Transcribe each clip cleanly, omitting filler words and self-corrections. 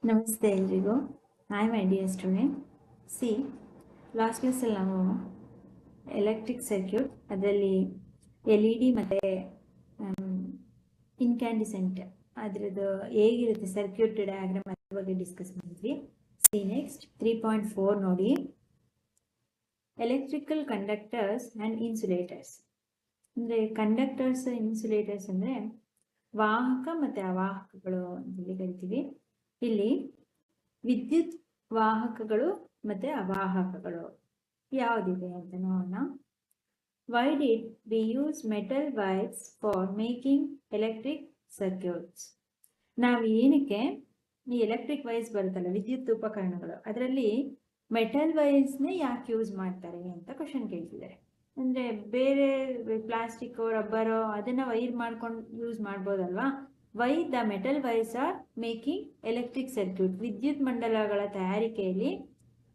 ನಮಸ್ತೆ ಎಲ್ರಿಗೂ. I my dear student. C last ಕ್ಲಾಸಲ್ಲಿ ನಾವು ಎಲೆಕ್ಟ್ರಿಕ್ ಸರ್ಕ್ಯೂಟ್ ಅದರಲ್ಲಿ LED ಮತ್ತು ಇನ್ಕ್ಯಾಂಡಿಸೆಂಟ್ ಅದರದ್ದು ಹೇಗಿರುತ್ತೆ ಸರ್ಕ್ಯೂಟ್ ಡಯಾಗ್ರಾಮ್ ಅದ್ರ ಬಗ್ಗೆ ಡಿಸ್ಕಸ್ ಮಾಡಿದ್ವಿ. ಸಿ ನೆಕ್ಸ್ಟ್ 3.4 ನೋಡಿ, ಎಲೆಕ್ಟ್ರಿಕಲ್ ಕಂಡಕ್ಟರ್ಸ್ ಆ್ಯಂಡ್ ಇನ್ಸುಲೇಟರ್ಸ್. ಅಂದರೆ ಕಂಡಕ್ಟರ್ಸ್ ಇನ್ಸುಲೇಟರ್ಸ್ ಅಂದರೆ ವಾಹಕ ಮತ್ತು ಅವಾಹಕಗಳು ಅಂತೇಳಿ ಕರಿತೀವಿ. ಇಲ್ಲಿ ವಿದ್ಯುತ್ ವಾಹಕಗಳು ಮತ್ತು ಅವಾಹಕಗಳು ಯಾವುದಿದೆ ಅಂತ ನೋಡೋಣ. Why did we use metal wires for making electric circuits? ನಾವು ಏನಕ್ಕೆ ಈ ಎಲೆಕ್ಟ್ರಿಕ್ ವೈರ್ಸ್ ಬರುತ್ತಲ್ಲ, ವಿದ್ಯುತ್ ಉಪಕರಣಗಳು, ಅದರಲ್ಲಿ ಮೆಟಲ್ ವೈರ್ಸ್ನೇ ಯಾಕೆ ಯೂಸ್ ಮಾಡ್ತಾರೆ ಅಂತ ಕ್ವಶನ್ ಕೇಳ್ತಿದ್ದಾರೆ. ಅಂದರೆ ಬೇರೆ ಪ್ಲಾಸ್ಟಿಕ್ಕೋ ರಬ್ಬರೋ ಅದನ್ನು ವೈರ್ ಮಾಡ್ಕೊಂಡು ಯೂಸ್ ಮಾಡ್ಬೋದಲ್ವಾ. Why the metal wires are making electric circuit? ವಿದ್ಯುತ್ ಮಂಡಲಗಳ ತಯಾರಿಕೆಯಲ್ಲಿ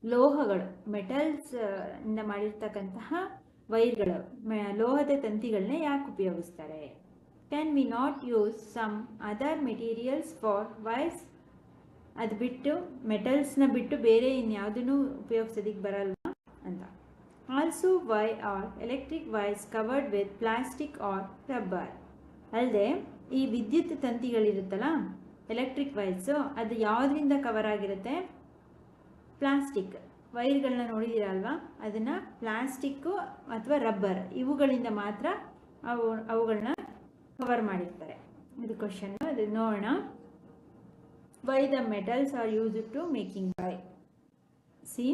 ಲೋಹಗಳು, ಮೆಟಲ್ಸ್ ಇಂದ ಮಾಡಿರ್ತಕ್ಕಂತಹ ವೈರ್ಗಳು, ಲೋಹದ ತಂತಿಗಳನ್ನ ಯಾಕೆ ಉಪಯೋಗಿಸ್ತಾರೆ? Can we not use some other materials for wires? ಅದು ಬಿಟ್ಟು ಮೆಟಲ್ಸ್ನ ಬಿಟ್ಟು ಬೇರೆ ಇನ್ಯಾವುದನ್ನು ಉಪಯೋಗಿಸೋದಕ್ಕೆ ಬರಲ್ವಾ ಅಂತ. Also why are electric wires covered with plastic or rubber? ಅಲ್ಲದೆ ಈ ವಿದ್ಯುತ್ ತಂತಿಗಳಿರುತ್ತಲ್ಲ, ಎಲೆಕ್ಟ್ರಿಕ್ ವೈರ್ಸು, ಅದು ಯಾವುದರಿಂದ ಕವರ್ ಆಗಿರುತ್ತೆ? ಪ್ಲಾಸ್ಟಿಕ್ ವೈರ್ಗಳನ್ನ ನೋಡಿದ್ದೀರಲ್ವಾ, ಅದನ್ನು ಪ್ಲಾಸ್ಟಿಕ್ಕು ಅಥವಾ ರಬ್ಬರ್ ಇವುಗಳಿಂದ ಮಾತ್ರ ಅವುಗಳನ್ನ ಕವರ್ ಮಾಡಿರ್ತಾರೆ. ಇದು ಕ್ವಶನ್ನು, ಅದು ನೋಡೋಣ. Why the metals are used to making wire? See,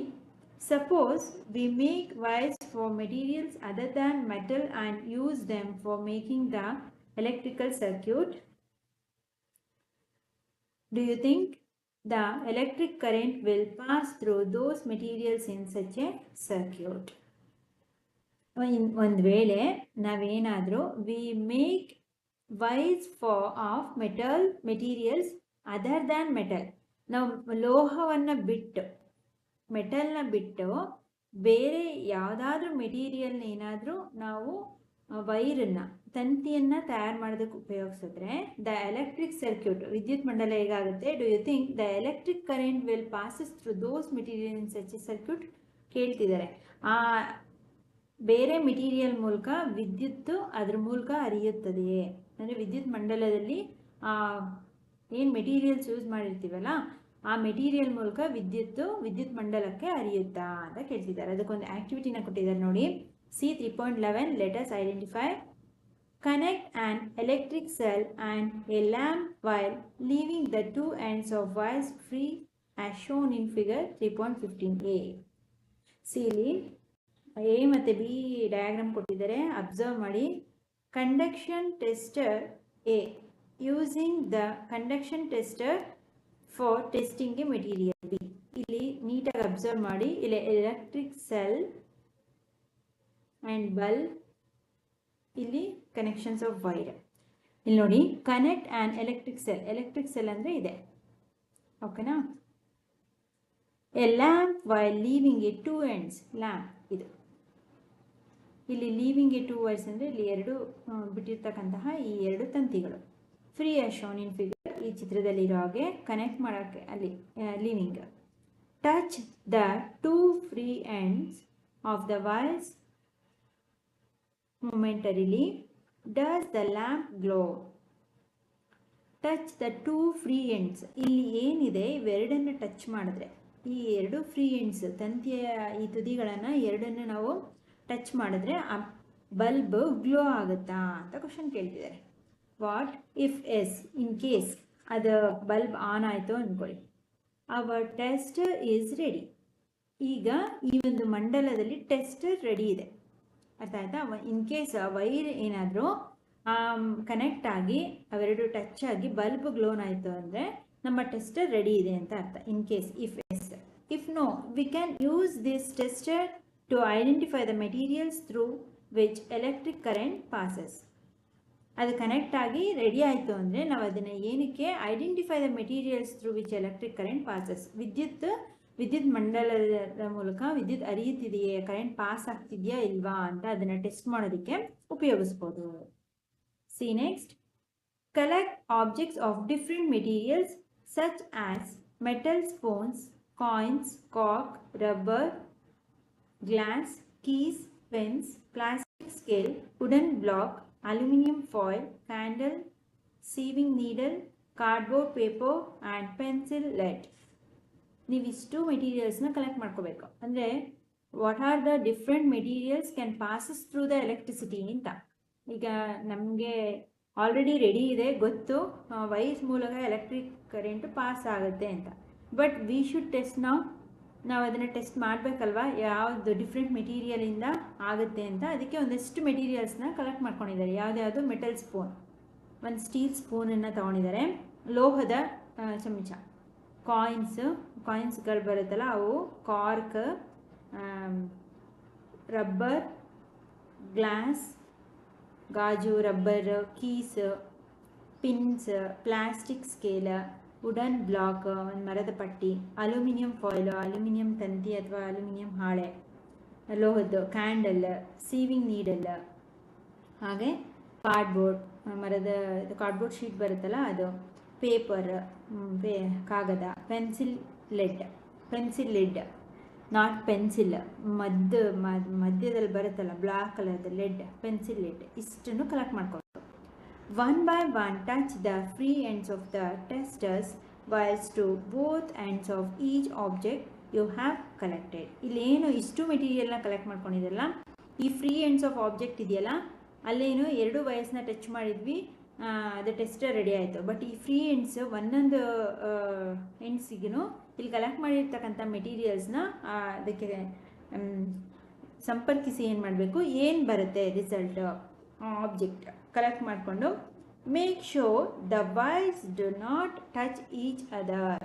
suppose we make wires for materials other than metal and use them for making the electrical circuit. Do you think the electric current will pass through those materials in such a circuit? ಒಂದು ವೇಳೆ ನಾವೇನಾದರೂ we make wires of materials other than metal, ನಾವು ಲೋಹವನ್ನು ಬಿಟ್ಟು, ಮೆಟಲ್ನ ಬಿಟ್ಟು ಬೇರೆ ಯಾವುದಾದ್ರೂ ಮೆಟೀರಿಯಲ್ನ ಏನಾದರೂ ನಾವು ವೈರನ್ನು, ತಂತಿಯನ್ನು ತಯಾರು ಮಾಡೋದಕ್ಕೆ ಉಪಯೋಗಿಸಿದ್ರೆ ದ ಎಲೆಕ್ಟ್ರಿಕ್ ಸರ್ಕ್ಯೂಟ್, ವಿದ್ಯುತ್ ಮಂಡಲ ಹೇಗಾಗುತ್ತೆ? Do you think the electric current will passes through those material in such a circuit? ಕೇಳ್ತಿದ್ದಾರೆ. ಆ ಬೇರೆ ಮೆಟೀರಿಯಲ್ ಮೂಲಕ ವಿದ್ಯುತ್ತು ಅದ್ರ ಮೂಲಕ ಹರಿಯುತ್ತದೆಯೇ? ಅಂದರೆ ವಿದ್ಯುತ್ ಮಂಡಲದಲ್ಲಿ ಏನು ಮೆಟೀರಿಯಲ್ಸ್ ಯೂಸ್ ಮಾಡಿರ್ತೀವಲ್ಲ, ಆ ಮೆಟೀರಿಯಲ್ ಮೂಲಕ ವಿದ್ಯುತ್ ಮಂಡಲಕ್ಕೆ ಹರಿಯುತ್ತಾ ಅಂತ ಕೇಳ್ತಿದ್ದಾರೆ. ಅದಕ್ಕೊಂದು ಆಕ್ಟಿವಿಟಿನ ಕೊಟ್ಟಿದ್ದಾರೆ ನೋಡಿ. See 3.11 let us identify. Connect an electric cell and a lamp while leaving the two ends of wires free as shown in figure 3.15a. See ಇಲ್ಲಿ ಎ ಮತ್ತು ಬಿ ಡಯಾಗ್ರಾಮ್ ಕೊಟ್ಟಿದ್ದಾರೆ, ಅಬ್ಸರ್ವ್ ಮಾಡಿ. Conduction tester A using the conduction tester for testing a material B. ಇಲ್ಲಿ ನೀಟಾಗಿ observe ಮಾಡಿ. ಇಲ್ಲಿ electric cell and bulb, ಇಲ್ಲಿ connections of wire. ಇಲ್ಲಿ ನೋಡಿ, ಕನೆಕ್ಟ್ ಆ್ಯಂಡ್ ಎಲೆಕ್ಟ್ರಿಕ್ ಸೆಲ್ ಅಂದರೆ ಇದೆ, ಓಕೆನಾ. A lamp while leaving a two ends, lamp ಇದು. ಇಲ್ಲಿ ಲೀವಿಂಗ್ ಎ ಟೂ ವೈರ್ಸ್ ಅಂದರೆ ಇಲ್ಲಿ ಎರಡು ಬಿಟ್ಟಿರ್ತಕ್ಕಂತಹ ಈ ಎರಡು ತಂತಿಗಳು. Free as shown in figure, ಈ ಚಿತ್ರದಲ್ಲಿರೋ ಹಾಗೆ ಕನೆಕ್ಟ್ ಮಾಡೋಕ್ಕೆ ಅಲ್ಲಿ leaving. Touch the two free ends of the wires momentarily. Does the lamp glow? Touch the two free ends, ಇಲ್ಲಿ ಏನಿದೆ ಇವೆರಡನ್ನು ಟಚ್ ಮಾಡಿದ್ರೆ, ಈ ಎರಡು ಫ್ರೀ ಎಂಡ್ಸ್ ತಂತಿಯ ಈ ತುದಿಗಳನ್ನು ಎರಡನ್ನು ನಾವು ಟಚ್ ಮಾಡಿದ್ರೆ ಆ ಬಲ್ಬ್ ಗ್ಲೋ ಆಗುತ್ತಾ ಅಂತ ಕ್ವಶನ್ ಕೇಳ್ತಿದ್ದಾರೆ. What if yes, in case ಅದು ಬಲ್ಬ್ ಆನ್ ಆಯಿತು ಅಂದ್ಕೊಳ್ಳಿ. Our tester is ready. ಈಗ ಈ ಒಂದು ಮಂಡಲದಲ್ಲಿ ಟೆಸ್ಟರ್ ರೆಡಿ ಇದೆ, ಅರ್ಥ ಆಯ್ತಾ? ಇನ್ ಕೇಸ್ ವೈರ್ ಏನಾದರೂ ಕನೆಕ್ಟ್ ಆಗಿ ಅವೆರಡು ಟಚ್ ಆಗಿ ಬಲ್ಬ್ ಗ್ಲೋನ್ ಆಯಿತು ಅಂದರೆ ನಮ್ಮ ಟೆಸ್ಟರ್ ರೆಡಿ ಇದೆ ಅಂತ ಅರ್ಥ. In case if yes. If no, we can use this tester to identify the materials through which electric current passes. ಅದು ಕನೆಕ್ಟ್ ಆಗಿ ರೆಡಿ ಆಯಿತು ಅಂದರೆ ನಾವು ಅದನ್ನು ಏನಕ್ಕೆ identify the materials through which electric current passes, ವಿದ್ಯುತ್ ಮಂಡಲದ ಮೂಲಕ ವಿದ್ಯುತ್ ಹರಿಯುತ್ತಿದೆಯೇ, ಕರೆಂಟ್ ಪಾಸ್ ಆಗ್ತಿದೆಯಾ ಇಲ್ವಾ ಅಂತ ಅದನ್ನು ಟೆಸ್ಟ್ ಮಾಡೋದಕ್ಕೆ ಉಪಯೋಗಿಸ್ಬೋದು. C next, collect objects of different materials such as metal spoons, coins, cork, rubber, glass, keys, pens, plastic scale, wooden block, aluminum foil, candle, sieving needle, cardboard paper and pencil lead. ನೀವಿಷ್ಟು ಮೆಟೀರಿಯಲ್ಸ್ನ collect ಮಾಡ್ಕೋಬೇಕು. ಅಂದರೆ what are the different materials can passes through the electricity ಅಂತ. ಈಗ ನಮಗೆ already ready ಇದೆ, ಗೊತ್ತು wires ಮೂಲಕ ಎಲೆಕ್ಟ್ರಿಕ್ ಕರೆಂಟ್ ಪಾಸ್ ಆಗುತ್ತೆ ಅಂತ. ಬಟ್ ವಿ ಶುಡ್ ಟೆಸ್ಟ್ ನಾವು ಅದನ್ನು ಟೆಸ್ಟ್ ಮಾಡಬೇಕಲ್ವಾ, ಯಾವುದು ಡಿಫ್ರೆಂಟ್ ಮೆಟೀರಿಯಲಿಂದ ಆಗುತ್ತೆ ಅಂತ. ಅದಕ್ಕೆ ಒಂದಷ್ಟು ಮೆಟೀರಿಯಲ್ಸ್ನ ಕಲೆಕ್ಟ್ ಮಾಡ್ಕೊಂಡಿದ್ದಾರೆ. ಯಾವುದ್ಯಾವುದು? ಮೆಟಲ್ ಸ್ಪೂನ್, ಒಂದು ಸ್ಟೀಲ್ ಸ್ಪೂನನ್ನು ತೊಗೊಂಡಿದ್ದಾರೆ, ಲೋಹದ ಚಮಚ, ಕಾಯಿನ್ಸ್ಗಳು ಬರುತ್ತಲ್ಲ ಅವು, ಕಾರ್ಕ್, ರಬ್ಬರ್, ಗ್ಲಾಸ್, ಗಾಜು, rubber, keys, pins, plastic scale, wooden block, ಒಂದು ಮರದ ಪಟ್ಟಿ, ಅಲ್ಯೂಮಿನಿಯಂ ಫಾಯಿಲ್, ಅಲ್ಯೂಮಿನಿಯಂ ತಂತಿ ಅಥವಾ ಅಲ್ಯೂಮಿನಿಯಂ ಹಾಳೆ, ಲೋಹದ್ದು, ಕ್ಯಾಂಡಲ್, ಸೀವಿಂಗ್ ನೀಡಲ್, ಹಾಗೆ ಕಾರ್ಡ್ಬೋರ್ಡ್, ಮರದ ಕಾರ್ಡ್ಬೋರ್ಡ್ ಶೀಟ್ ಬರುತ್ತಲ್ಲ ಅದು, ಪೇಪರ್, ಕಾಗದ, ಪೆನ್ಸಿಲ್ ಲೆಡ್, ನಾಟ್ ಪೆನ್ಸಿಲ್, ಮಧ್ಯದಲ್ಲಿ ಬರುತ್ತಲ್ಲ ಬ್ಲಾಕ್ ಕಲರ್ದು ಲೆಡ್, ಪೆನ್ಸಿಲ್ ಲೆಡ್, ಇಷ್ಟನ್ನು ಕಲೆಕ್ಟ್ ಮಾಡ್ಕೊಂಡು one by one touch the free ends of the testers wires to both ends of each object you have collected. ಇಲ್ಲೇನು ಇಷ್ಟು ಮೆಟೀರಿಯಲ್ನ ಕಲೆಕ್ಟ್ ಮಾಡ್ಕೊಂಡಿದ್ದಲ್ಲ, ಈ free ends of object ಇದೆಯಲ್ಲ, ಅಲ್ಲೇನು ಎರಡು ವಯಸ್ಸನ್ನ ಟಚ್ ಮಾಡಿದ್ವಿ, ಅದು ಟೆಸ್ಟರ್ ರೆಡಿ ಆಯಿತು. ಬಟ್ ಈ ಫ್ರೀ ಎಂಡ್ಸ್ ಒಂದೊಂದು ಎಂಡ್ಸಿಗೂ ಇಲ್ಲಿ ಕಲೆಕ್ಟ್ ಮಾಡಿರ್ತಕ್ಕಂಥ ಮೆಟೀರಿಯಲ್ಸ್ನ ಅದಕ್ಕೆ ಸಂಪರ್ಕಿಸಿ ಏನು ಮಾಡಬೇಕು, ಏನು ಬರುತ್ತೆ ರಿಸಲ್ಟ್ ಆಬ್ಜೆಕ್ಟ್ ಕಲೆಕ್ಟ್ ಮಾಡಿಕೊಂಡು make sure the wires do not touch each other.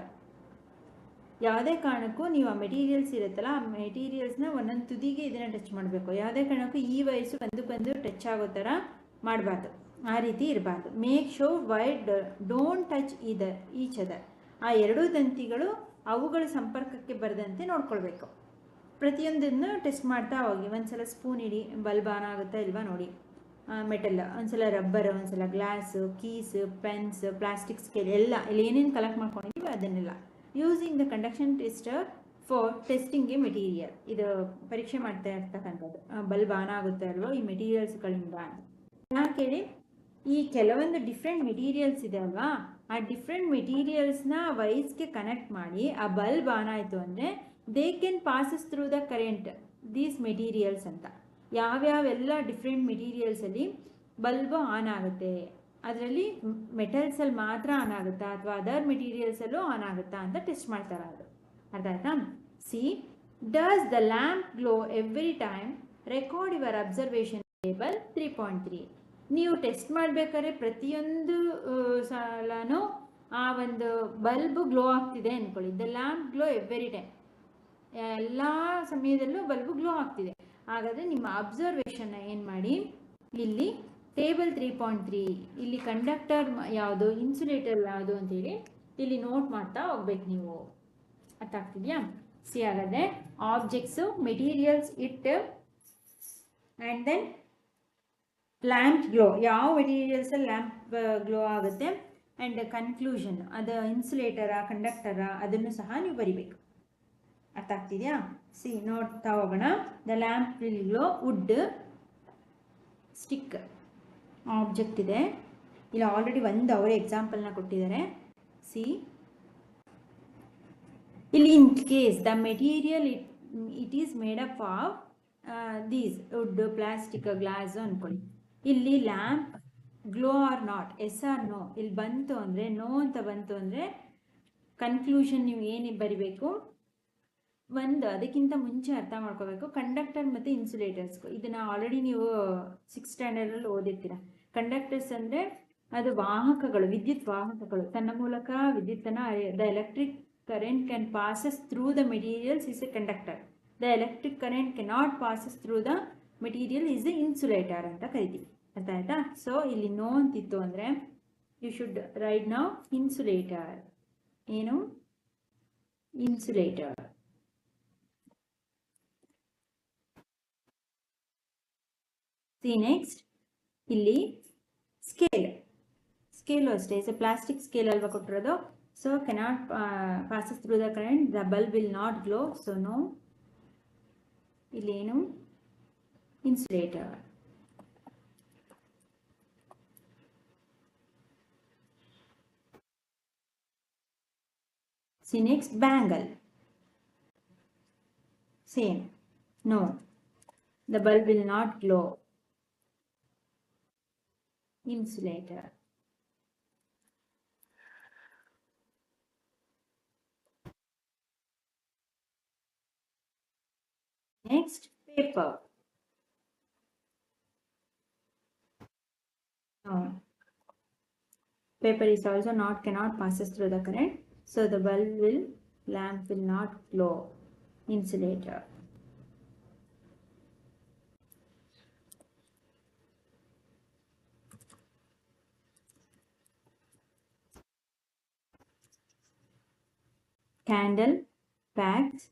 ಯಾವುದೇ ಕಾರಣಕ್ಕೂ ನೀವು ಆ ಮೆಟೀರಿಯಲ್ಸ್ ಇರುತ್ತಲ್ಲ, ಆ ಮೆಟೀರಿಯಲ್ಸ್ನ ಒಂದೊಂದು ತುದಿಗೆ ಇದನ್ನು ಟಚ್ ಮಾಡಬೇಕು. ಯಾವುದೇ ಕಾರಣಕ್ಕೂ ಈ ವಯಸ್ಸು ಒಂದಕ್ಕೊಂದು ಟಚ್ ಆಗೋ ಥರ ಮಾಡಬಾರ್ದು, ಆ ರೀತಿ ಇರಬಾರ್ದು. Make sure wire don't touch each other. ಆ ಎರಡೂ ತಂತಿಗಳು ಅವುಗಳ ಸಂಪರ್ಕಕ್ಕೆ ಬರದಂತೆ ನೋಡ್ಕೊಳ್ಬೇಕು. ಪ್ರತಿಯೊಂದನ್ನು ಟೆಸ್ಟ್ ಮಾಡ್ತಾ ಹೋಗಿ. ಒಂದ್ಸಲ ಸ್ಪೂನ್ ಇಡಿ, ಬಲ್ಬ್ ಆನ್ ಆಗುತ್ತಾ ಇಲ್ವಾ ನೋಡಿ, ಮೆಟಲ್, ಒಂದ್ಸಲ ರಬ್ಬರ್, ಒಂದ್ಸಲ glass, keys, pens, plastic scale, ಎಲ್ಲ ಇಲ್ಲಿ ಏನೇನು ಕಲೆಕ್ಟ್ ಮಾಡ್ಕೊಂಡಿದ್ದೀವಿ ಅದನ್ನೆಲ್ಲ using the conduction tester for testing a material. ಇದು ಪರೀಕ್ಷೆ ಮಾಡ್ತಾ ಇರ್ತಕ್ಕಂಥದ್ದು, ಬಲ್ಬ್ ಆನ್ ಆಗುತ್ತೆ ಅಲ್ವೋ ಈ ಮೆಟೀರಿಯಲ್ಸ್ಗಳಿಂದ. ಯಾಕೆ ಹೇಳಿ, ಈ ಕೆಲವೊಂದು ಡಿಫ್ರೆಂಟ್ ಮೆಟೀರಿಯಲ್ಸ್ ಇದೆ ಅಲ್ವಾ, ಆ ಡಿಫ್ರೆಂಟ್ ಮೆಟೀರಿಯಲ್ಸ್ನ ವೈರ್ಸ್ಗೆ ಕನೆಕ್ಟ್ ಮಾಡಿ ಆ ಬಲ್ಬ್ ಆನ್ ಆಯಿತು ಅಂದರೆ they can passes through the current these materials ಅಂತ. ಯಾವ್ಯಾವೆಲ್ಲ ಡಿಫ್ರೆಂಟ್ ಮೆಟೀರಿಯಲ್ಸಲ್ಲಿ ಬಲ್ಬ್ ಆನ್ ಆಗುತ್ತೆ, ಅದರಲ್ಲಿ ಮೆಟಲ್ಸಲ್ಲಿ ಮಾತ್ರ ಆನ್ ಆಗುತ್ತಾ ಅಥವಾ ಅದರ್ ಮೆಟೀರಿಯಲ್ಸಲ್ಲೂ ಆನ್ ಆಗುತ್ತಾ ಅಂತ ಟೆಸ್ಟ್ ಮಾಡ್ತಾರೆ. ಅದು ಅರ್ಥ ಆಯ್ತಾ? C, does the lamp glow every time? Record your observation table 3.3. ನೀವು ಟೆಸ್ಟ್ ಮಾಡಬೇಕಾದ್ರೆ ಪ್ರತಿಯೊಂದು ಸಲನೂ ಆ ಒಂದು ಬಲ್ಬ್ ಗ್ಲೋ ಆಗ್ತಿದೆ ಅಂದ್ಕೊಳ್ಳಿ. The lamp glow every time, ಎಲ್ಲ ಸಮಯದಲ್ಲೂ ಬಲ್ಬ್ ಗ್ಲೋ ಆಗ್ತಿದೆ. ಹಾಗಾದರೆ ನಿಮ್ಮ ಅಬ್ಸರ್ವೇಷನ್ನ ಏನು ಮಾಡಿ, ಇಲ್ಲಿ ಟೇಬಲ್ 3.3, ಇಲ್ಲಿ ಕಂಡಕ್ಟರ್ ಯಾವುದು, ಇನ್ಸುಲೇಟರ್ ಯಾವುದು ಅಂತೇಳಿ ಇಲ್ಲಿ ನೋಟ್ ಮಾಡ್ತಾ ಹೋಗ್ಬೇಕು ನೀವು. ಅರ್ಥ ಆಗ್ತಿದೆಯಾ? ಸಿ, ಹಾಗಾದರೆ objects, materials it, and then lamp glow, ಯಾವ ಮೆಟೀರಿಯಲ್ಸಲ್ಲಿ ಲ್ಯಾಂಪ್ ಗ್ಲೋ ಆಗುತ್ತೆ, ಆ್ಯಂಡ್ ಕನ್ಕ್ಲೂಷನ್, ಅದು ಇನ್ಸುಲೇಟರಾ ಕಂಡಕ್ಟರಾ ಅದನ್ನು ಸಹ ನೀವು ಬರಿಬೇಕು. ಅರ್ಥ ಆಗ್ತಿದೆಯಾ? ಸಿ, ನೋಡ್ತಾ ಹೋಗೋಣ. The lamp will glow, wood, stick object ಇದೆ. ಇಲ್ಲಿ ಆಲ್ರೆಡಿ ಒಂದು ಅವರೇ ಎಕ್ಸಾಂಪಲ್ನ ಕೊಟ್ಟಿದ್ದಾರೆ. ಸಿ, ಇಲ್ಲಿ in case the material it is made up of these wood, plastic, glass ಅಂದ್ಕೊಳ್ಳಿ. ಇಲ್ಲಿ lamp glow or not, yes or no, ಇಲ್ಲಿ ಬಂತು ಅಂದರೆ ನೋ ಅಂತ ಬಂತು ಅಂದರೆ ಕನ್ಕ್ಲೂಷನ್ ನೀವು ಏನು ಬರಿಬೇಕು, ಅದಕ್ಕಿಂತ ಮುಂಚೆ ಅರ್ಥ ಮಾಡ್ಕೋಬೇಕು. ಕಂಡಕ್ಟರ್ ಮತ್ತು ಇನ್ಸುಲೇಟರ್ಸ್, ಇದನ್ನು ಆಲ್ರೆಡಿ ನೀವು 6th ಸ್ಟ್ಯಾಂಡರ್ಡಲ್ಲಿ ಓದಿರ್ತೀರ. ಕಂಡಕ್ಟರ್ಸ್ ಅಂದರೆ ಅದು ವಾಹಕಗಳು, ವಿದ್ಯುತ್ ವಾಹಕಗಳು. ತನ್ನ ಮೂಲಕ ವಿದ್ಯುತ್ತನ್ನು the electric current can passes through the materials is a conductor. The electric current cannot passes through the material is a insulator ಅಂತ ಕರಿತೀವಿ. ಅರ್ಥ ಆಯ್ತಾ? ಸೊ ಇಲ್ಲಿ ನೋ ಅಂತಿತ್ತು ಅಂದರೆ you should write now insulator. ಏನು? ಇನ್ಸುಲೇಟರ್. ಸಿ, ನೆಕ್ಸ್ಟ್ ಇಲ್ಲಿ scale ಅಷ್ಟೇ. ಪ್ಲಾಸ್ಟಿಕ್ ಸ್ಕೇಲ್ ಅಲ್ವಾ ಕೊಟ್ಟಿರೋದು. So cannot passes through the current, the bulb will not glow, so no. Illenu insulator. See next, bangle. Same, no, the bulb will not glow. Insulator. Next, paper. No, paper is also not, cannot passes through the current, so the lamp will not glow. Insulator. Candle, wax,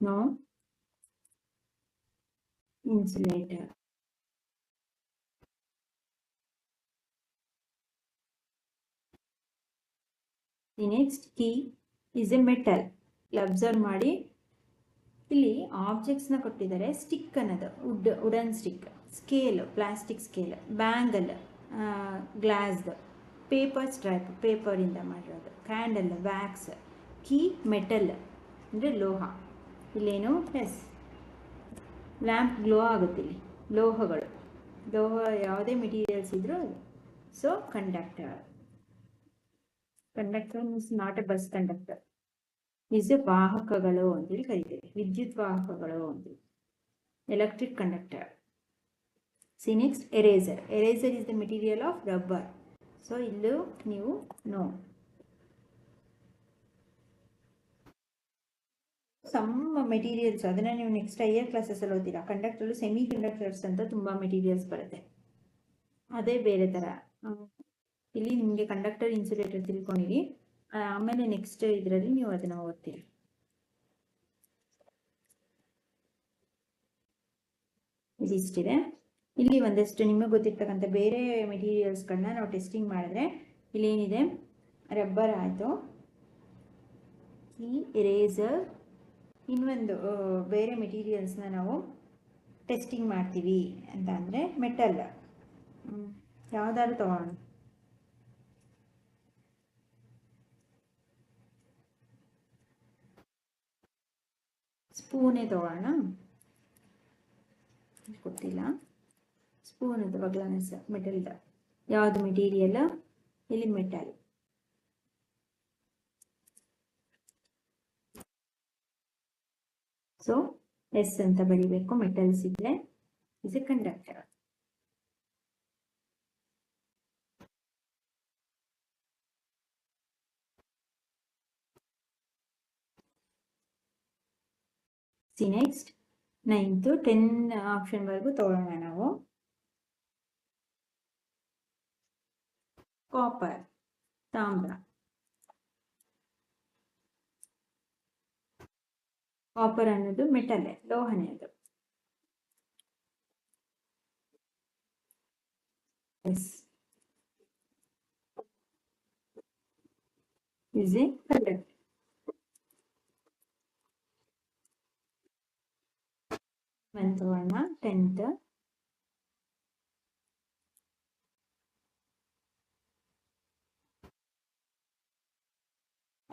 no, insulator. The next, key is a metal. Observe ಮಾಡಿ, ಇಲ್ಲಿ objects ನ ಕೊಟ್ಟಿದ್ದಾರೆ. Stick ಅನ್ನೋದು wooden stick, scale plastic scale, bangle ಗ್ಲಾಸ್ದು, paper stripe paper ಇಂದ ಮಾಡಿರೋದು, candle wax, key metal ಅಂದರೆ ಲೋಹ. ಇಲ್ಲೇನು ಎಸ್, ಲ್ಯಾಂಪ್ ಗ್ಲೋ ಆಗುತ್ತೆ. ಇಲ್ಲಿ ಲೋಹಗಳು, ಲೋಹ ಯಾವುದೇ ಮೆಟೀರಿಯಲ್ಸ್ ಇದ್ರೂ ಅದು. So conductor. Conductor means not A bus conductor, is ವಾಹಕಗಳು ಅಂತೇಳಿ ಕರಿತೇವೆ. ವಿದ್ಯುತ್ ವಾಹಕಗಳು ಅಂತೇಳಿ. Electric conductor. C next, eraser. Eraser is the material of rubber. So ಇಲ್ಲೂ ನೀವು ನೋ. ಸಮ್ ಮೆಟೀರಿಯಲ್ಸ್ ಅದನ್ನ ನೀವು ನೆಕ್ಸ್ಟ್ ಹೈಯರ್ ಕ್ಲಾಸಸ್ ಅಲ್ಲಿ ಓದ್ತೀರಾ. ಕಂಡಕ್ಟರ್ ಸೆಮಿ ಕಂಡಕ್ಟರ್ಸ್ ಅಂತ ತುಂಬಾ ಮೆಟೀರಿಯಲ್ಸ್ ಬರುತ್ತೆ, ಅದೇ ಬೇರೆ ತರ. ಇಲ್ಲಿ ನಿಮಗೆ ಕಂಡಕ್ಟರ್ ಇನ್ಸುಲೇಟರ್ ತಿಳ್ಕೊಂಡಿರಿ, ಆಮೇಲೆ ನೆಕ್ಸ್ಟ್ ಇದರಲ್ಲಿ ನೀವು ಅದನ್ನ ಓದ್ತೀರಿ. ಇದಿಷ್ಟಿದೆ. ಇಲ್ಲಿ ಒಂದಷ್ಟು ನಿಮಗೆ ಗೊತ್ತಿರ್ತಕ್ಕಂಥ ಬೇರೆ ಮೆಟೀರಿಯಲ್ಸ್ಗಳನ್ನ ನಾವು ಟೆಸ್ಟಿಂಗ್ ಮಾಡಿದ್ರೆ, ಇಲ್ಲೇನಿದೆ, ರಬ್ಬರ್ ಆಯಿತು, ಈ ಎರೇಸರ್, ಇನ್ನೊಂದು ಬೇರೆ ಮೆಟೀರಿಯಲ್ಸ್ನ ನಾವು ಟೆಸ್ಟಿಂಗ್ ಮಾಡ್ತೀವಿ ಅಂತ ಅಂದರೆ ಮೆಟಲ್. ಯಾವ್ದಾದ್ರು ತಗೋಣ. ಸ್ಪೂನೇ ತಗೋಣ, ಗೊತ್ತಿಲ್ಲ. ಸ್ಪೂನ್ ಅಥವಾ ಗ್ಲಾಸ್ ಮೆಟಲ್ದ, ಯಾವುದು ಮೆಟೀರಿಯಲ್? ಇಲ್ಲಿ ಮೆಟಲ್. ಸೊ ಎಸ್ ಅಂತ ಬರೀಬೇಕು. ಮೆಟಲ್ಸ್ ಇದ್ರೆ is a conductor. C next 9th 10 option ವರೆಗೂ ತಗೊಳ್ಳೋಣ ನಾವು. ಕಾಪರ್, ತಾಮ್ರ. ಕಾಪರ್ ಅನ್ನೋದು ಮೆಟಲ್, ಲೋಹನೆ ಅದು. Yes is a conductor. ತಗೋಣ 10th.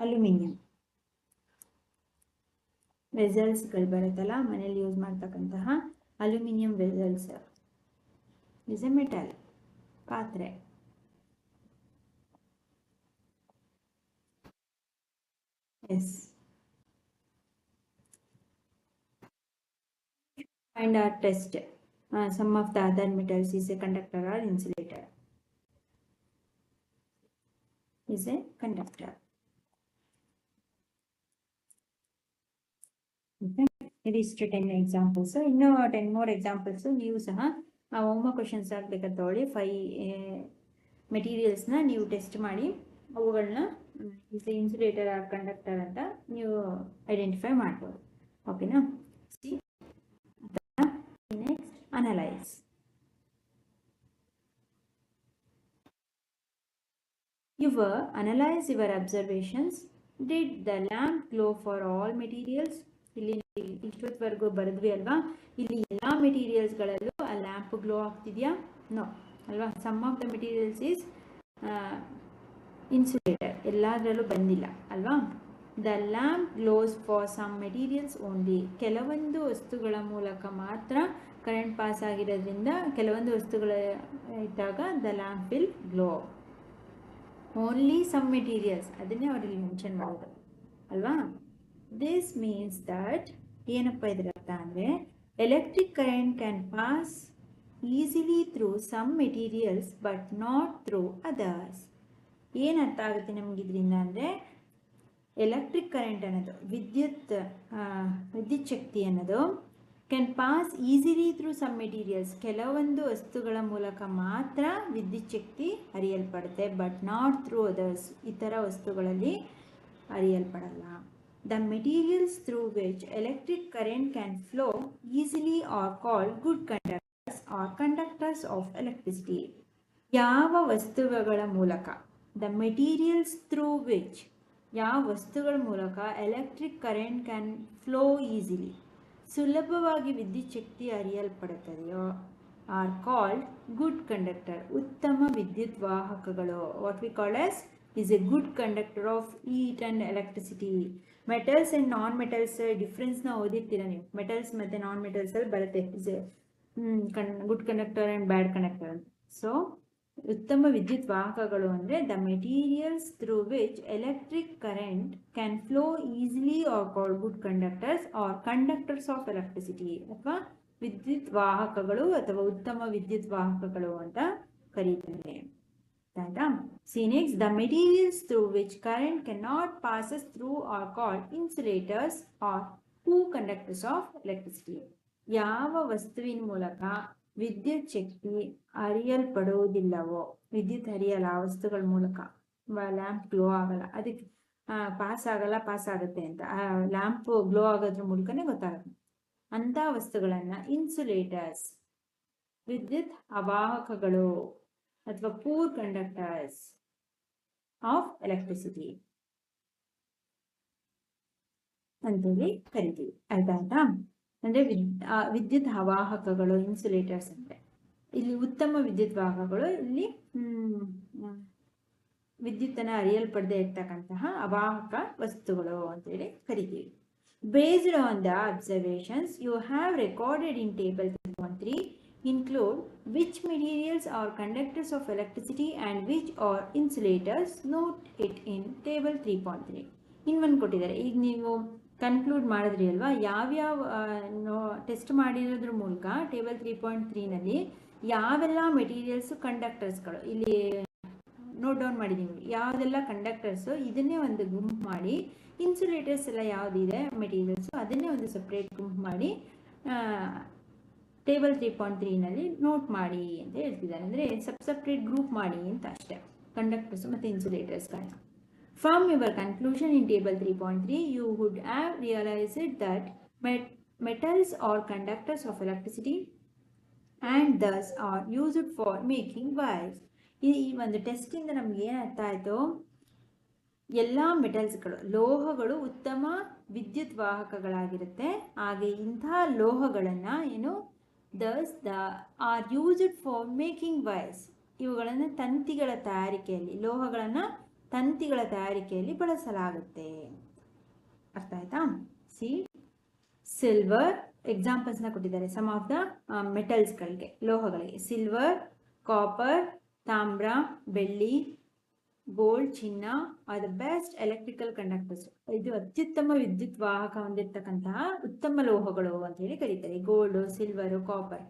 ಅಲ್ಯೂಮಿನಿಯಂ. ವೆಸಲ್ಸ್ಗಳು ಬರುತ್ತಲ್ಲ ಮನೇಲಿ ಯೂಸ್ ಮಾಡ್ತಕ್ಕಂತಹ aluminium vessels is a metal, ಪಾತ್ರೆ. Yes. Find or test some of the other metals is a conductor or insulator. Is a conductor. Okay. It is 10 examples. So, 10 more examples. ನೀವು ಸಹ homework questions ಆಗಬೇಕಾದ್ರೆ ತಗೊಳ್ಳಿ. 5 ಮೆಟೀರಿಯಲ್ಸ್ನ ನೀವು test ಮಾಡಿ ಅವುಗಳನ್ನ insulator R conductor ಅಂತ ನೀವು ಐಡೆಂಟಿಫೈ ಮಾಡ್ಬೋದು. ಓಕೆನಾ? Next, analyze. Analyze your observations. Did the lamp glow for all materials? ಇಲ್ಲಿ ಇಷ್ಟೊತ್ತವರೆಗೂ ಬರೆದ್ವಿ ಅಲ್ವಾ, ಇಲ್ಲಿ ಎಲ್ಲ ಮೆಟೀರಿಯಲ್ಸ್ಗಳಲ್ಲೂ ಆ ಲ್ಯಾಂಪ್ ಗ್ಲೋ ಆಗ್ತಿದೆಯಾ? ನೋ ಅಲ್ವಾ. Some of the materials is insulator, ಎಲ್ಲದರಲ್ಲೂ ಬಂದಿಲ್ಲ ಅಲ್ವಾ. The lamp glows for some materials only, ಕೆಲವೊಂದು ವಸ್ತುಗಳ ಮೂಲಕ ಮಾತ್ರ ಕರೆಂಟ್ ಪಾಸ್ ಆಗಿರೋದ್ರಿಂದ ಕೆಲವೊಂದು ವಸ್ತುಗಳ ಇದ್ದಾಗ the lamp will glow. Only some materials, ಅದನ್ನೇ ಅವರಲ್ಲಿ ಮೆನ್ಷನ್ ಮಾಡೋದು ಅಲ್ವಾ. ದಿಸ್ ಮೀನ್ಸ್ ದಟ್ ಏನಪ್ಪ ಇದರ ಅರ್ಥ ಅಂದರೆ, electric current can pass easily through some materials but not through others. ಏನು ಅರ್ಥ ಆಗುತ್ತೆ ನಮ್ಗೆ ಇದರಿಂದ ಅಂದರೆ, ಎಲೆಕ್ಟ್ರಿಕ್ ಕರೆಂಟ್ ಅನ್ನೋದು ವಿದ್ಯುತ್ ಶಕ್ತಿ ಅನ್ನೋದು can pass easily through some materials, ಕೆಲವೊಂದು ವಸ್ತುಗಳ ಮೂಲಕ ಮಾತ್ರ ವಿದ್ಯುತ್ ಶಕ್ತಿ ಹರಿಯಲ್ಪಡುತ್ತೆ, ಬಟ್ ನಾಟ್ ಥ್ರೂ ಅದರ್ಸ್, ಇತರ ವಸ್ತುಗಳಲ್ಲಿ ಹರಿಯಲ್ಪಡಲ್ಲ. The materials through which electric current can flow easily are called good conductors or conductors of electricity. ಯಾವ ವಸ್ತುಗಳ ಮೂಲಕ, ದ ಮೆಟೀರಿಯಲ್ಸ್ ಥ್ರೂ ವಿಚ್, ಯಾವ ವಸ್ತುಗಳ ಮೂಲಕ electric current can flow easily, ಸುಲಭವಾಗಿ ವಿದ್ಯುತ್ ಶಕ್ತಿ ಹರಿಯಲ್ಪಡುತ್ತದೆಯೋ, ಆರ್ ಕಾಲ್ಡ್ ಗುಡ್ ಕಂಡಕ್ಟರ್, ಉತ್ತಮ ವಿದ್ಯುತ್ ವಾಹಕಗಳು. What we call as is a good conductor of heat and electricity. Metals and non metals ಡಿಫ್ರೆನ್ಸ್ನ ಓದಿರ್ತೀರ ನೀವು. ಮೆಟಲ್ಸ್ ಮತ್ತು ನಾನ್ ಮೆಟಲ್ಸಲ್ಲಿ ಬರುತ್ತೆ is a good conductor and bad conductor ಅಂತ. ಸೊ ಉತ್ತಮ ವಿದ್ಯುತ್ ವಾಹಕಗಳು ಅಂದರೆ the materials through which electric current can flow easily are called good conductors or conductors of electricity, ಅಥವಾ ವಿದ್ಯುತ್ ವಾಹಕಗಳು ಅಥವಾ ಉತ್ತಮ ವಿದ್ಯುತ್ ವಾಹಕಗಳು ಅಂತ ಕರೀತಾರೆ. ಆಯ್ತಾ? See next, the materials through which current cannot passes through are called insulators or poor conductors of electricity. ಯಾವ ವಸ್ತುವಿನ ಮೂಲಕ ವಿದ್ಯುತ್ ಶಕ್ತಿ ಹರಿಯಲ್ಪಡುವುದಿಲ್ಲವೋ, ವಿದ್ಯುತ್ ಹರಿಯಲ್ಲ ಆ ವಸ್ತುಗಳ ಮೂಲಕ, ಲ್ಯಾಂಪ್ ಗ್ಲೋ ಆಗಲ್ಲ, ಅದಕ್ಕೆ ಪಾಸ್ ಆಗುತ್ತೆ ಅಂತ, ಲ್ಯಾಂಪ್ ಗ್ಲೋ ಆಗೋದ್ರ ಮೂಲಕನೇ ಗೊತ್ತಾಗುತ್ತೆ. ಅಂತ ವಸ್ತುಗಳನ್ನ ಇನ್ಸುಲೇಟರ್ಸ್, ವಿದ್ಯುತ್ ಅವಾಹಕಗಳು ಅಥವಾ ಪೂರ್ ಕಂಡಕ್ಟರ್ಸ್ ಆಫ್ ಎಲೆಕ್ಟ್ರಿಸಿಟಿ ಅಂತೇಳಿ ಕರಿತೀವಿ. ಆಯ್ತಾ? ಅಂದ್ರೆ ವಿದ್ಯುತ್ ಅವಾಹಕಗಳು ಇನ್ಸುಲೇಟರ್ಸ್ ಅಂದ್ರೆ ಇಲ್ಲಿ ಉತ್ತಮ ವಿದ್ಯುತ್ ವಾಹಕಗಳು, ಇಲ್ಲಿ ವಿದ್ಯುತ್ತನ್ನ ಹರಿಯಲ್ಪಡದೆ ಇರ್ತಕ್ಕಂತಹ ಅವಾಹಕ ವಸ್ತುಗಳು ಅಂತೇಳಿ ಕರಿತೀವಿ. Based on the observations you have recorded in table 3.3 include which materials are conductors of electricity and which are insulators. Note it in table 3.3. ಇನ್ನೊಂದು ಕೊಟ್ಟಿದ್ದಾರೆ. ಈಗ ನೀವು ಕನ್ಕ್ಲೂಡ್ ಮಾಡಿದ್ರಿ ಅಲ್ವಾ, ಯಾವ್ಯಾವ ಟೆಸ್ಟ್ ಮಾಡಿರೋದ್ರ ಮೂಲಕ ಟೇಬಲ್ 3.3ನಲ್ಲಿ ಯಾವೆಲ್ಲ ಮೆಟೀರಿಯಲ್ಸು ಕಂಡಕ್ಟರ್ಸ್ಗಳು ಇಲ್ಲಿ ನೋಟ್ ಡೌನ್ ಮಾಡಿದ್ದೀವಿ. ಯಾವುದೆಲ್ಲ ಕಂಡಕ್ಟರ್ಸು ಇದನ್ನೇ ಒಂದು ಗುಂಪು ಮಾಡಿ, ಇನ್ಸುಲೇಟರ್ಸ್ ಎಲ್ಲ ಯಾವುದಿದೆ ಮೆಟೀರಿಯಲ್ಸು ಅದನ್ನೇ ಒಂದು ಸಪ್ರೇಟ್ ಗುಂಪು ಮಾಡಿ ಟೇಬಲ್ 3.3ನಲ್ಲಿ ನೋಟ್ ಮಾಡಿ ಅಂತ ಹೇಳ್ತಿದ್ದಾರೆ. ಅಂದರೆ ಸಪ್ರೇಟ್ ಗ್ರೂಪ್ ಮಾಡಿ ಅಂತ ಅಷ್ಟೇ, ಕಂಡಕ್ಟರ್ಸ್ ಮತ್ತು ಇನ್ಸುಲೇಟರ್ಸ್ಗಳನ್ನ. From your conclusion in table 3.3 you would have realised that metals are conductors of electricity and thus are used for making wires. ಈ ಒಂದು ಟೆಸ್ಟಿಂದ ನಮ್ಗೆ ಏನು ಅರ್ಥ ಆಯಿತು, ಎಲ್ಲ ಮೆಟಲ್ಸ್ಗಳು, ಲೋಹಗಳು ಉತ್ತಮ ವಿದ್ಯುತ್ ವಾಹಕಗಳಾಗಿರುತ್ತೆ. ಹಾಗೆ ಇಂತಹ ಲೋಹಗಳನ್ನು ಏನು R used for making wires, ಇವುಗಳನ್ನು ತಂತಿಗಳ ತಯಾರಿಕೆಯಲ್ಲಿ, ಲೋಹಗಳನ್ನು ತಂತಿಗಳ ತಯಾರಿಕೆಯಲ್ಲಿ ಬಳಸಲಾಗುತ್ತೆ. ಅರ್ಥ ಆಯ್ತಾ? ಸಿ ಸಿಲ್ವರ್ ಎಕ್ಸಾಂಪಲ್ಸ್ನ ಕೊಟ್ಟಿದ್ದಾರೆ. ಸಮ್ ಆಫ್ ದ ಮೆಟಲ್ಸ್ಗಳಿಗೆ, ಲೋಹಗಳಿಗೆ ಸಿಲ್ವರ್, ಕಾಪರ್, ತಾಮ್ರ, ಬೆಳ್ಳಿ, ಗೋಲ್ಡ್, ಚಿನ್ನ are the best electrical conductors. ಇದು ಅತ್ಯುತ್ತಮ ವಿದ್ಯುತ್ ವಾಹಕ ಹೊಂದಿರತಕ್ಕಂತಹ ಉತ್ತಮ ಲೋಹಗಳು ಅಂತ ಹೇಳಿ ಕರೀತಾರೆ. Gold, silver, copper.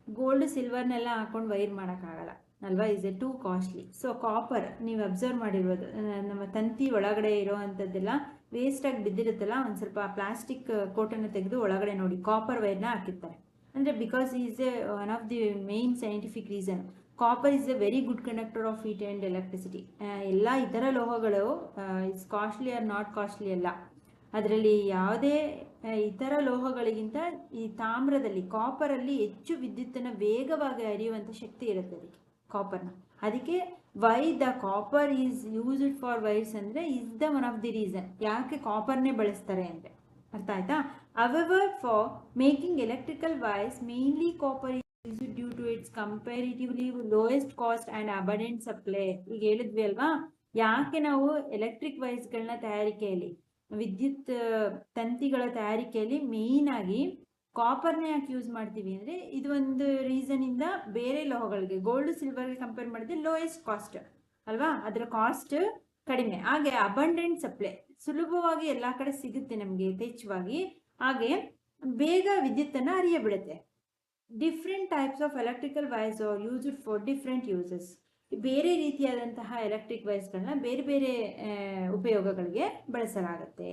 ಗೋಲ್ಡ್ ಸಿಲ್ವರ್ನೆಲ್ಲ ಹಾಕೊಂಡು ವೈರ್ ಮಾಡೋಕ್ಕಾಗಲ್ಲ ಅಲ್ವಾ, is A two costly. So copper ನೀವು ಅಬ್ಸರ್ವ್ ಮಾಡಿರ್ಬೋದು, ನಮ್ಮ ತಂತಿ ಒಳಗಡೆ ಇರೋವಂಥದ್ದೆಲ್ಲ ವೇಸ್ಟಾಗಿ ಬಿದ್ದಿರುತ್ತಲ್ಲ, ಒಂದು ಸ್ವಲ್ಪ ಪ್ಲಾಸ್ಟಿಕ್ ಕೋಟನ್ನು ತೆಗೆದು ಒಳಗಡೆ ನೋಡಿ ಕಾಪರ್ ವೈರ್ನ ಹಾಕಿರ್ತಾರೆ. ಅಂದರೆ because is a one of the main scientific reason. Copper is a very good conductor of heat and electricity. ಎಲ್ಲ ಇತರ ಲೋಹಗಳು is costly or not costly ಅಲ್ಲ, ಅದರಲ್ಲಿ ಯಾವುದೇ ಇತರ ಲೋಹಗಳಿಗಿಂತ ಈ ತಾಮ್ರದಲ್ಲಿ, ಕಾಪರಲ್ಲಿ ಹೆಚ್ಚು ವಿದ್ಯುತ್ತನ್ನು ವೇಗವಾಗಿ ಹರಿಯುವಂಥ ಶಕ್ತಿ ಇರುತ್ತೆ ಅದಕ್ಕೆ, ಕಾಪರ್ನ. ಅದಕ್ಕೆ why the copper is used for wires ಅಂದರೆ is the one of the reason ಯಾಕೆ ಕಾಪರ್ನೇ ಬಳಸ್ತಾರೆ ಅಂದರೆ. ಅರ್ಥ ಆಯ್ತಾ? However, for making electrical wires, mainly copper is used due to its comparatively lowest cost and abundant supply. ಈಗ ಹೇಳಿದ್ವಿ ಅಲ್ವಾ, ಯಾಕೆ ನಾವು ಎಲೆಕ್ಟ್ರಿಕ್ ವೈರ್ಸ್ಗಳನ್ನ ತಯಾರಿಕೆಯಲ್ಲಿ, ವಿದ್ಯುತ್ ತಂತಿಗಳ ತಯಾರಿಕೆಯಲ್ಲಿ ಮೇಯ್ನ್ ಆಗಿ ಕಾಪರ್ನ ಯಾಕೆ ಯೂಸ್ ಮಾಡ್ತೀವಿ ಅಂದರೆ, ಇದು ಒಂದು ರೀಸನ್ ಇಂದ ಬೇರೆ ಲೋಹಗಳಿಗೆ ಗೋಲ್ಡ್ ಸಿಲ್ವರ್ಗೆ ಕಂಪೇರ್ ಮಾಡಿದ್ರೆ ಲೋಯೆಸ್ಟ್ ಕಾಸ್ಟ್ ಅಲ್ವಾ, ಅದರ ಕಾಸ್ಟ್ ಕಡಿಮೆ, ಹಾಗೆ ಅಬಂಡೆಂಟ್ ಸಪ್ಲೈ, ಸುಲಭವಾಗಿ ಎಲ್ಲ ಕಡೆ ಸಿಗುತ್ತೆ ನಮಗೆ ಯಥೇಚ್ಛವಾಗಿ, ಹಾಗೆ ಬೇಗ ವಿದ್ಯುತ್ತನ್ನು ಹರಿಯಬಿಡುತ್ತೆ. Different types of electrical wires are used for different uses. ಬೇರೆ ರೀತಿಯಾದಂತಹ ಎಲೆಕ್ಟ್ರಿಕ್ ವೈರ್ಸ್ಗಳನ್ನ ಬೇರೆ ಬೇರೆ ಉಪಯೋಗಗಳಿಗೆ ಬಳಸಲಾಗುತ್ತೆ.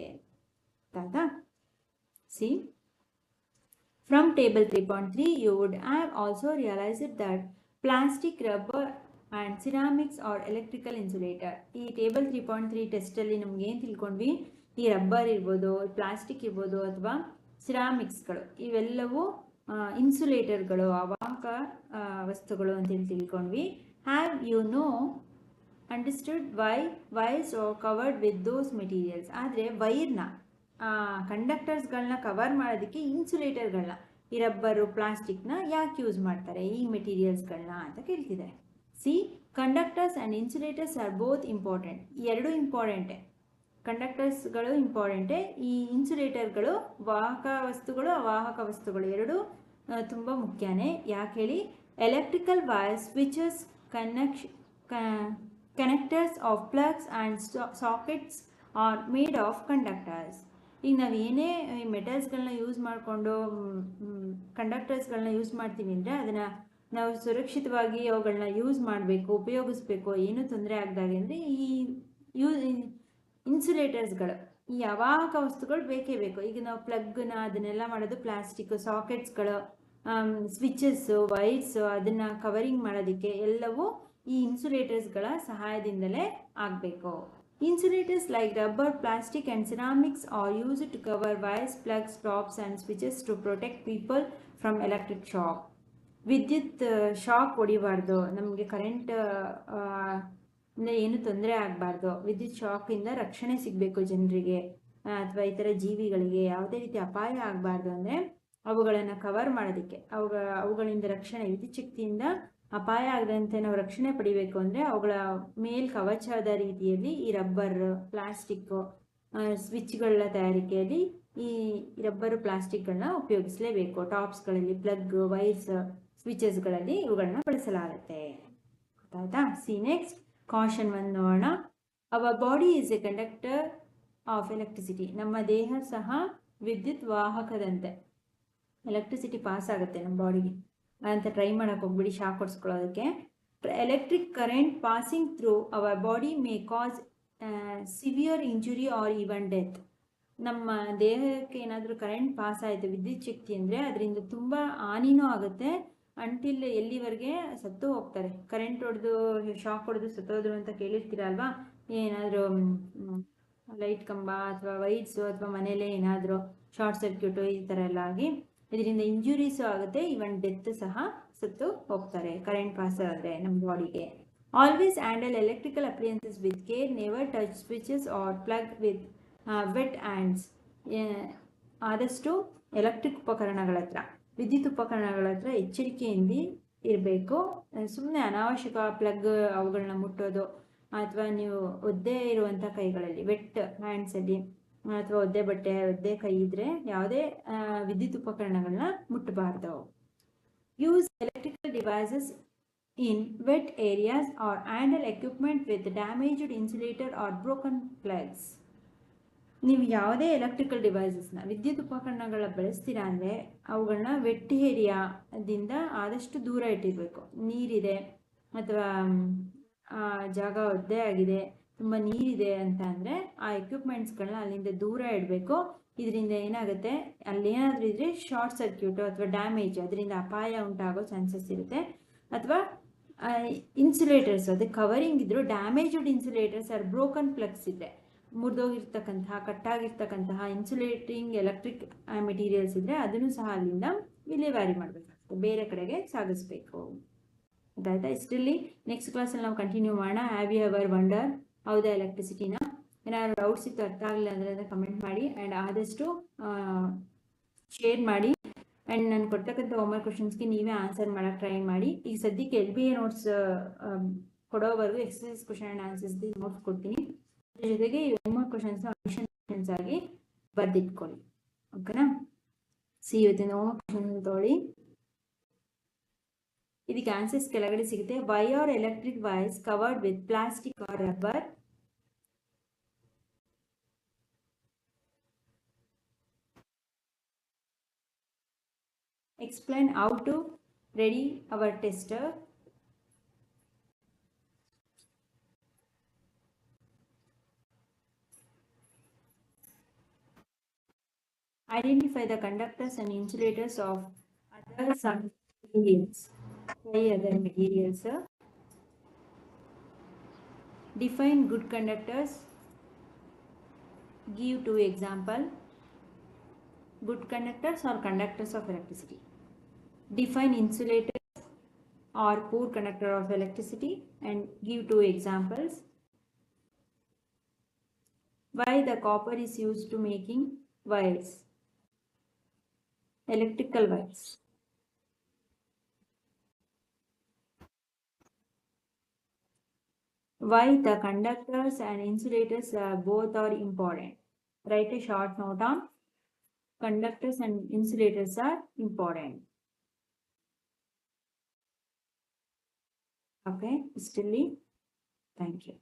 ಆಯ್ತಾ? See, from table 3.3 you would have also realized that plastic, rubber and ceramics are electrical insulator. ಈ ಟೇಬಲ್ 3.3 ಟೆಸ್ಟಲ್ಲಿ ನಮ್ಗೆ ಏನು ತಿಳ್ಕೊಂಡ್ವಿ, ಈ ರಬ್ಬರ್ ಇರ್ಬೋದು, ಪ್ಲಾಸ್ಟಿಕ್ ಇರ್ಬೋದು, ಅಥವಾ ಸಿರಾಮಿಕ್ಸ್ಗಳು, ಇವೆಲ್ಲವೂ ಇನ್ಸುಲೇಟರ್ಗಳು, ಅವಾಹಕ ವಸ್ತುಗಳು ಅಂತೇಳಿ ತಿಳ್ಕೊಂಡ್ವಿ. Have you know understood why wires are covered with those materials. ಆದರೆ ವೈರ್ನ ಕಂಡಕ್ಟರ್ಸ್ಗಳನ್ನ ಕವರ್ ಮಾಡೋದಕ್ಕೆ ಇನ್ಸುಲೇಟರ್ಗಳನ್ನ, ಈ ರಬ್ಬರು ಪ್ಲಾಸ್ಟಿಕ್ನ ಯಾಕೆ ಯೂಸ್ ಮಾಡ್ತಾರೆ, ಈ ಮೆಟೀರಿಯಲ್ಸ್ಗಳನ್ನ ಅಂತ ಕೇಳ್ತಿದ್ದಾರೆ. See, conductors and insulators are both important. ಎರಡೂ ಇಂಪಾರ್ಟೆಂಟೇ, ಕಂಡಕ್ಟರ್ಸ್ಗಳು ಇಂಪಾರ್ಟೆಂಟೇ, ಈ ಇನ್ಸುಲೇಟರ್ಗಳು ವಾಹಕ ವಸ್ತುಗಳು ಅವಾಹಕ ವಸ್ತುಗಳು ಎರಡೂ ತುಂಬ ಮುಖ್ಯನೇ. ಯಾಕೆ ಹೇಳಿ, electrical wires, switches, connectors of plugs and sockets are made of conductors. ಈಗ ನಾವು ಏನೇ ಮೆಟಲ್ಸ್ಗಳನ್ನ ಯೂಸ್ ಮಾಡಿಕೊಂಡು ಕಂಡಕ್ಟರ್ಸ್ಗಳನ್ನ ಯೂಸ್ ಮಾಡ್ತೀವಿ ಅಂದರೆ ಅದನ್ನು ನಾವು ಸುರಕ್ಷಿತವಾಗಿ ಅವುಗಳನ್ನ ಯೂಸ್ ಮಾಡಬೇಕು, ಉಪಯೋಗಿಸ್ಬೇಕು, ಏನೂ ತೊಂದರೆ ಆಗದಾಗೆ ಅಂದರೆ ಈ ಇನ್ಸುಲೇಟರ್ಸ್ಗಳು, ಈ ಅವಾಹಕ ವಸ್ತುಗಳು ಬೇಕೇ ಬೇಕು. ಈಗ ನಾವು ಪ್ಲಗ್ನ ಅದನ್ನೆಲ್ಲ ಮಾಡೋದು ಪ್ಲಾಸ್ಟಿಕ್, ಸಾಕೆಟ್ಸ್ಗಳು, ಸ್ವಿಚಸ್ಸು, ವೈರ್ಸು, ಅದನ್ನು ಕವರಿಂಗ್ ಮಾಡೋದಕ್ಕೆ ಎಲ್ಲವೂ ಈ ಇನ್ಸುಲೇಟರ್ಸ್ಗಳ ಸಹಾಯದಿಂದಲೇ ಆಗಬೇಕು. Insulators like rubber, plastic and ceramics are used to cover wires, plugs, tops and switches to protect people from electric shock. ವಿದ್ಯುತ್ ಶಾಕ್ ಹೊಡಿಬಾರ್ದು, ನಮಗೆ ಕರೆಂಟ್ ಏನು ತೊಂದರೆ ಆಗಬಾರ್ದು, ವಿದ್ಯುತ್ ಶಾಕಿಂದ ರಕ್ಷಣೆ ಸಿಗಬೇಕು ಜನರಿಗೆ ಅಥವಾ ಇತರ ಜೀವಿಗಳಿಗೆ, ಯಾವುದೇ ರೀತಿ ಅಪಾಯ ಆಗಬಾರ್ದು ಅಂದರೆ ಅವುಗಳನ್ನು ಕವರ್ ಮಾಡೋದಕ್ಕೆ, ಅವುಗಳಿಂದ ರಕ್ಷಣೆ, ವಿದ್ಯುತ್ ಶಕ್ತಿಯಿಂದ ಅಪಾಯ ಆಗದಂತೆ ನಾವು ರಕ್ಷಣೆ ಪಡಿಬೇಕು ಅಂದರೆ ಅವುಗಳ ಮೇಲ್ ಕವಚದ ರೀತಿಯಲ್ಲಿ ಈ ರಬ್ಬರ್, ಪ್ಲಾಸ್ಟಿಕ್ಕು, ಸ್ವಿಚ್ಗಳ ತಯಾರಿಕೆಯಲ್ಲಿ ಈ ರಬ್ಬರು, ಪ್ಲಾಸ್ಟಿಕ್ಗಳನ್ನ ಉಪಯೋಗಿಸಲೇಬೇಕು. ಟಾಪ್ಸ್ಗಳಲ್ಲಿ, ಪ್ಲಗ್, ವೈರ್ಸ್, ಸ್ವಿಚಸ್ಗಳಲ್ಲಿ ಇವುಗಳನ್ನ ಬಳಸಲಾಗುತ್ತೆ. ಗೊತ್ತಾಯ್ತಾ? ಸಿ, ನೆಕ್ಸ್ಟ್ ಕಾಷನ್ 1 ನೋಡೋಣ. Our body is A conductor of electricity. ನಮ್ಮ ದೇಹ ಸಹ ವಿದ್ಯುತ್ ವಾಹಕದಂತೆ, ಎಲೆಕ್ಟ್ರಿಸಿಟಿ ಪಾಸ್ ಆಗುತ್ತೆ ನಮ್ಮ ಬಾಡಿಗೆ ಅಂತ ಟ್ರೈ ಮಾಡೋಕೆ ಹೋಗ್ಬಿಡಿ ಶಾಕ್ ಹೊಡ್ಸ್ಕೊಳ್ಳೋದಕ್ಕೆ. Electric current passing through our body may cause severe injury or even death. ನಮ್ಮ ದೇಹಕ್ಕೆ ಏನಾದರೂ ಕರೆಂಟ್ ಪಾಸ್ ಆಯಿತು, ವಿದ್ಯುತ್ ಶಕ್ತಿ ಅಂದರೆ ಅದರಿಂದ ತುಂಬ ಹಾನಿನೂ ಆಗುತ್ತೆ, ಅಂಟಿಲ್ ಎಲ್ಲಿವರೆಗೆ ಸತ್ತು ಹೋಗ್ತಾರೆ. ಕರೆಂಟ್ ಹೊಡೆದು, ಶಾಕ್ ಹೊಡೆದು ಸತ್ತೋದ್ರು ಅಂತ ಕೇಳಿರ್ತೀರಲ್ವಾ, ಏನಾದರೂ ಲೈಟ್ ಕಂಬ ಅಥವಾ ವೈರ್ಸು ಅಥವಾ ಮನೇಲೇ ಏನಾದರೂ ಶಾರ್ಟ್ ಸರ್ಕ್ಯೂಟು ಈ ಥರ ಎಲ್ಲ ಆಗಿ ಇದರಿಂದ ಇಂಜುರೀಸು ಆಗುತ್ತೆ, ಈವನ್ ಡೆತ್ ಸಹ ಸತ್ತು ಹೋಗ್ತಾರೆ ಕರೆಂಟ್ ಪಾಸ್ ಆದರೆ ನಮ್ಮ ಬಾಡಿಗೆ. Always handle electrical appliances with care, never touch switches or plug with wet hands. ಆದಷ್ಟು ಎಲೆಕ್ಟ್ರಿಕ್ ಉಪಕರಣಗಳ ಹತ್ರ, ವಿದ್ಯುತ್ ಉಪಕರಣಗಳ ಹತ್ರ ಎಚ್ಚರಿಕೆಯಿಂದ ಇರಬೇಕು. ಸುಮ್ಮನೆ ಅನಾವಶ್ಯಕ ಪ್ಲಗ್ ಅವುಗಳನ್ನ ಮುಟ್ಟೋದು ಅಥವಾ ನೀವು ಒದ್ದೆ ಇರುವಂಥ ಕೈಗಳಲ್ಲಿ, ವೆಟ್ ಹ್ಯಾಂಡ್ಸಲ್ಲಿ ಅಥವಾ ಒದ್ದೆ ಬಟ್ಟೆ, ಒದ್ದೆ ಕೈ ಇದ್ದರೆ ಯಾವುದೇ ವಿದ್ಯುತ್ ಉಪಕರಣಗಳನ್ನ ಮುಟ್ಟಬಾರ್ದು. Use electrical devices in wet areas or handle equipment with damaged insulator or broken plugs. ನೀವು ಯಾವುದೇ ಎಲೆಕ್ಟ್ರಿಕಲ್ ಡಿವೈಸಸ್ನ, ವಿದ್ಯುತ್ ಉಪಕರಣಗಳ ಬಳಸ್ತೀರಾ ಅಂದರೆ ಅವುಗಳನ್ನ ವೆಟ್ ಏರಿಯಾದಿಂದ ಆದಷ್ಟು ದೂರ ಇಟ್ಟಿರಬೇಕು. ನೀರಿದೆ ಅಥವಾ ಜಾಗ ಒದ್ದೆ ಆಗಿದೆ, ತುಂಬ ನೀರಿದೆ ಅಂತ ಅಂದರೆ ಆ ಎಕ್ವಿಪ್ಮೆಂಟ್ಸ್ಗಳನ್ನ ಅಲ್ಲಿಂದ ದೂರ ಇಡಬೇಕು. ಇದರಿಂದ ಏನಾಗುತ್ತೆ, ಅಲ್ಲೇನಾದರೂ ಇದ್ದರೆ ಶಾರ್ಟ್ ಸರ್ಕ್ಯೂಟು ಅಥವಾ ಡ್ಯಾಮೇಜ್, ಅದರಿಂದ ಅಪಾಯ ಉಂಟಾಗೋ ಚಾನ್ಸಸ್ ಇರುತ್ತೆ. ಅಥವಾ ಇನ್ಸುಲೇಟರ್ಸ್, ಅದಕ್ಕೆ ಕವರಿಂಗ್ ಇದ್ದರೂ damaged insulators or broken plugs ಇದ್ದರೆ, ಮುರಿದೋಗಿರ್ತಕ್ಕಂತಹ, ಕಟ್ಟಾಗಿರ್ತಕ್ಕಂತಹ ಇನ್ಸುಲೇಟಿಂಗ್ ಎಲೆಕ್ಟ್ರಿಕ್ ಮೆಟೀರಿಯಲ್ಸ್ ಇದ್ದರೆ ಅದನ್ನು ಸಹ ಅಲ್ಲಿಂದ ವಿಲೇವಾರಿ ಮಾಡಬೇಕಾಗ್ತದೆ, ಬೇರೆ ಕಡೆಗೆ ಸಾಗಿಸ್ಬೇಕು. ಅದಾಯ್ತಾ? ಇಷ್ಟರಲ್ಲಿ ನೆಕ್ಸ್ಟ್ ಕ್ಲಾಸಲ್ಲಿ ನಾವು ಕಂಟಿನ್ಯೂ ಮಾಡೋಣ. Have you ever wonder how the ಎಲೆಕ್ಟ್ರಿಸಿಟಿನ? ಏನಾದ್ರು ಡೌಟ್ಸ್ ಇತ್ತು, ಅರ್ಥ ಆಗಲಿಲ್ಲ ಅಂದರೆ ಕಮೆಂಟ್ ಮಾಡಿ, ಆ್ಯಂಡ್ ಆದಷ್ಟು ಶೇರ್ ಮಾಡಿ. ಆ್ಯಂಡ್ ನಾನು ಕೊಡ್ತಕ್ಕಂಥ ಹೋಮ್ವರ್ಕ್ ಕ್ವಶನ್ಸ್ಗೆ ನೀವೇ ಆನ್ಸರ್ ಮಾಡೋಕ್ಕೆ ಟ್ರೈ ಮಾಡಿ. ಈಗ ಸದ್ಯಕ್ಕೆ LBA ನೋಟ್ಸ್ ಕೊಡೋವರೆಗೂ ಎಕ್ಸಸೈಸ್ ಕ್ವಶನ್ ಆ್ಯಂಡ್ ಆನ್ಸರ್ಸ್ದು ನೋಟ್ಸ್ ಕೊಡ್ತೀನಿ. ಅದ್ರ ಜೊತೆಗೆ ಈ ಹೋಮ್ವರ್ಕ್ ಕ್ವಶನ್ಸ್ನ ಅಡಿಷನ್ ಕ್ವಶನ್ಸ್ ಆಗಿ ಬರೆದಿಟ್ಕೊಳ್ಳಿ. ಓಕೆನಾ? ಇವತ್ತಿನ ಹೋಮ್ವರ್ಕ್ ಕ್ವಶನ್ ತೊಗೊಳ್ಳಿ. ಇದಕ್ಕೆ ಆನ್ಸರ್ಸ್ ಕೆಳಗಡೆ ಸಿಗುತ್ತೆ. Why are electric wires covered with plastic or rubber? Explain how to ready our tester. Identify the conductors and insulators of other some materials. Why other materials? Define good conductors. Give 2 examples. Good conductors or conductors of electricity. Define insulators or poor conductor of electricity and give 2 examples. Why the copper is used to making wires, electrical wires. Why the conductors and insulators both are important. Write a short note on conductors and insulators are important. Okay, still, thank you.